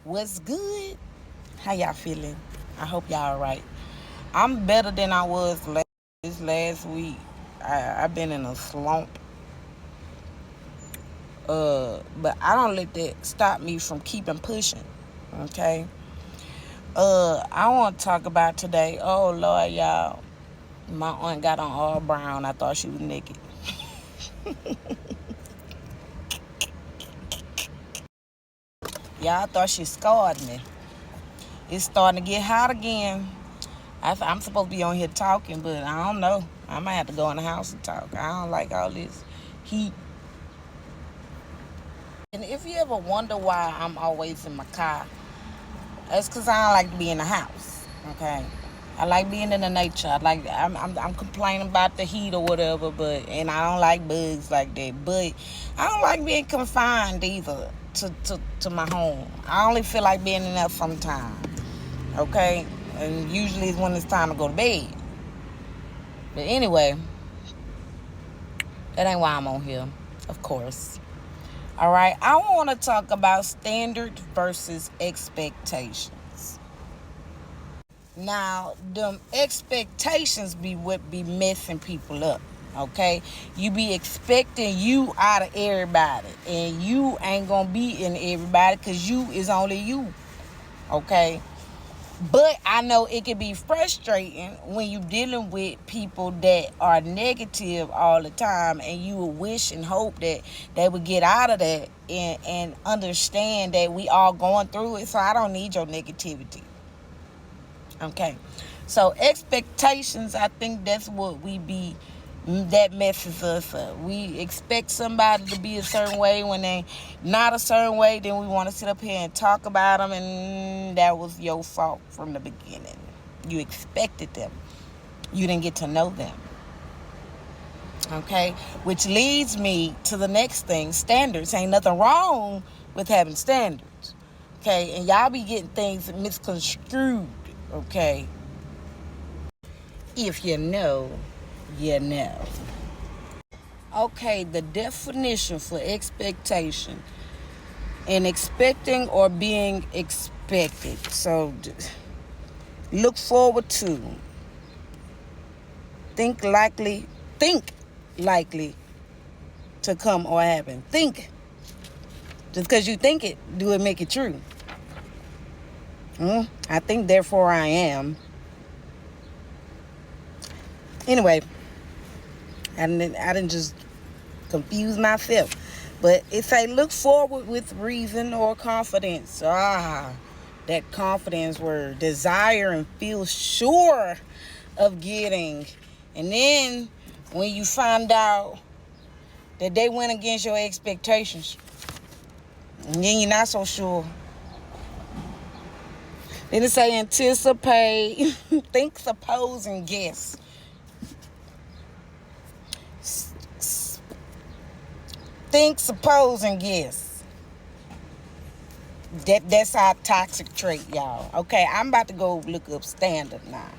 What's good? How y'all feeling? I hope y'all alright. I'm better than I was this last week. I've been in a slump. But I don't let that stop me from keeping pushing. Okay. I want to talk about today. Oh Lord, y'all. My aunt got on all brown. I thought she was naked. Y'all thought she scarred me. It's starting to get hot again. I'm supposed to be on here talking, but I don't know. I might have to go in the house and talk. I don't like all this heat. And if you ever wonder why I'm always in my car, it's because I don't like to be in the house. Okay, I like being in the nature. I'm complaining about the heat or whatever, and I don't like bugs like that. But I don't like being confined either to my home. I only feel like being in there sometimes. Okay, and usually it's when it's time to go to bed. But anyway, that ain't why I'm on here, of course. All right, I want to talk about standard versus expectations. Now, them expectations be what be messing people up. Okay, you be expecting you out of everybody, and you ain't gonna be in everybody because you is only you. Okay, but I know it can be frustrating when you're dealing with people that are negative all the time, and you would wish and hope that they would get out of that and understand that we all going through it. So I don't need your negativity. Okay. So expectations, I think that's what we be that messes us up. We expect somebody to be a certain way when they not a certain way, then we want to sit up here and talk about them, and that was your fault from the beginning. You expected them. You didn't get to know them. Okay? Which leads me to the next thing, standards. Ain't nothing wrong with having standards. Okay? And y'all be getting things misconstrued. Okay? If you know, you know. Okay, the definition for expectation and expecting or being expected. So look forward to, think likely, think likely to come or happen. Think. Just because you think it, do it make it true? I think, therefore I am. Anyway, I didn't just confuse myself. But it say look forward with reason or confidence. That confidence word. Desire and feel sure of getting. And then when you find out that they went against your expectations, and then you're not so sure. Then it say anticipate, think, suppose, and guess. Think, suppose, and guess. That's our toxic trait, y'all. Okay, I'm about to go look up standard now.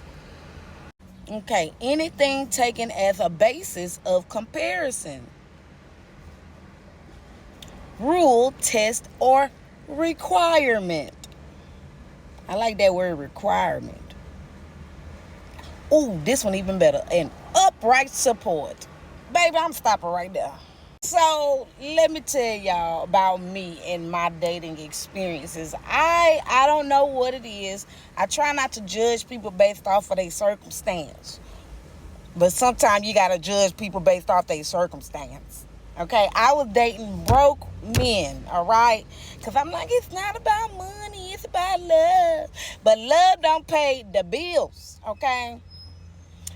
Okay, anything taken as a basis of comparison, rule, test, or requirement. I like that word, requirement. Ooh, this one even better. An upright support. Baby, I'm stopping right there. So let me tell y'all about me and my dating experiences. I don't know what it is. I try not to judge people based off of their circumstance. But sometimes you gotta judge people based off their circumstance. Okay, I was dating broke men, all right? Because I'm like, it's not about money, it's about love. But love don't pay the bills, okay?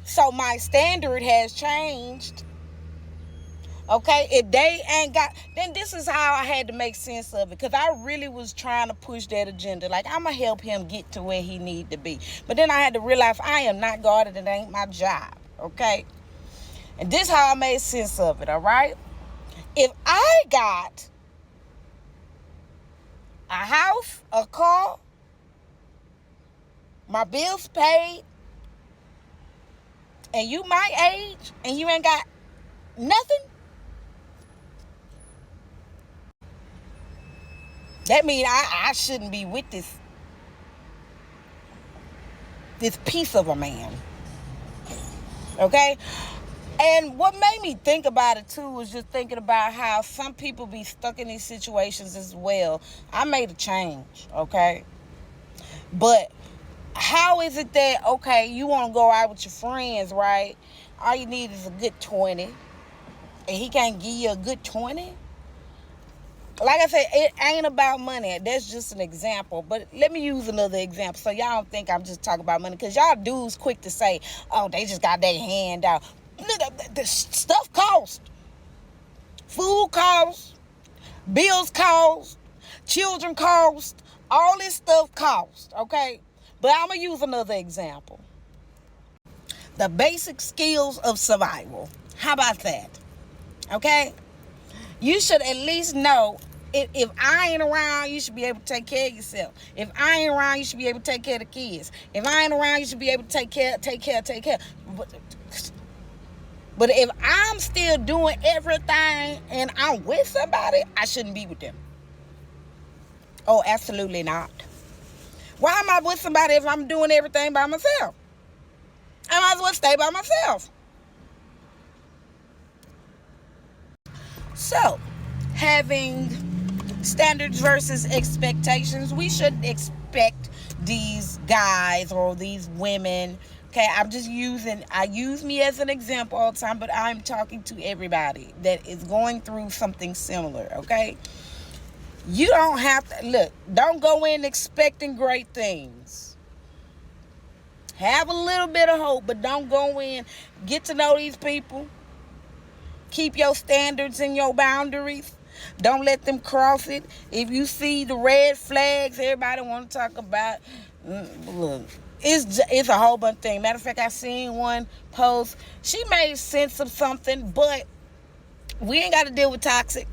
So my standard has changed. Okay, if they ain't got, then this is how I had to make sense of it, because I really was trying to push that agenda. Like, I'm gonna help him get to where he need to be. But then I had to realize I am not God and it ain't my job. Okay, and this is how I made sense of it. All right, if I got a house, a car, my bills paid, and you my age and you ain't got nothing, That means I shouldn't be with this piece of a man. Okay? And what made me think about it too was just thinking about how some people be stuck in these situations as well. I made a change, okay? But how is it that, okay, you want to go out with your friends, right? All you need is a good 20. And he can't give you a good 20? Like I said, it ain't about money. That's just an example. But let me use another example so y'all don't think I'm just talking about money. Because y'all dudes quick to say, oh, they just got their hand out. The stuff costs. Food costs. Bills cost. Children cost. All this stuff costs, okay? But I'm going to use another example. The basic skills of survival. How about that? Okay? You should at least know if I ain't around, you should be able to take care of yourself. If I ain't around, you should be able to take care of the kids. If I ain't around, you should be able to take care. But if I'm still doing everything and I'm with somebody, I shouldn't be with them. Oh, absolutely not. Why am I with somebody if I'm doing everything by myself? I might as well stay by myself. So, having standards versus expectations, we shouldn't expect these guys or these women. Okay, I use me as an example all the time, but I'm talking to everybody that is going through something similar, okay? You don't have to, look, don't go in expecting great things. Have a little bit of hope, but don't go in, get to know these people. Keep your standards and your boundaries. Don't let them cross it. If you see the red flags, everybody want to talk about, look, it's a whole bunch of things. Matter of fact, I seen one post. She made sense of something, but we ain't got to deal with toxic.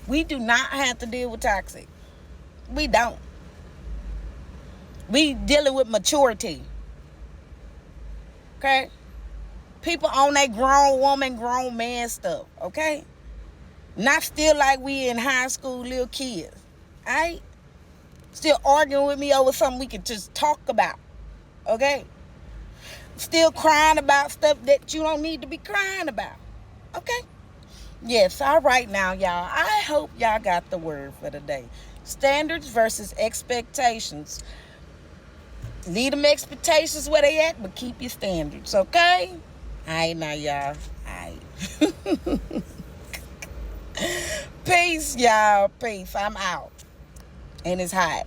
We do not have to deal with toxic. We don't. We dealing with maturity. Okay? People on that grown woman, grown man stuff. Okay? Not still like we in high school little kids. Alright? Still arguing with me over something we can just talk about. Okay? Still crying about stuff that you don't need to be crying about. Okay? Yes, all right now, y'all. I hope y'all got the word for the day. Standards versus expectations. Leave them expectations where they at, but keep your standards, okay? All right now, y'all. All right. Peace, y'all. Peace. I'm out. And it's hot.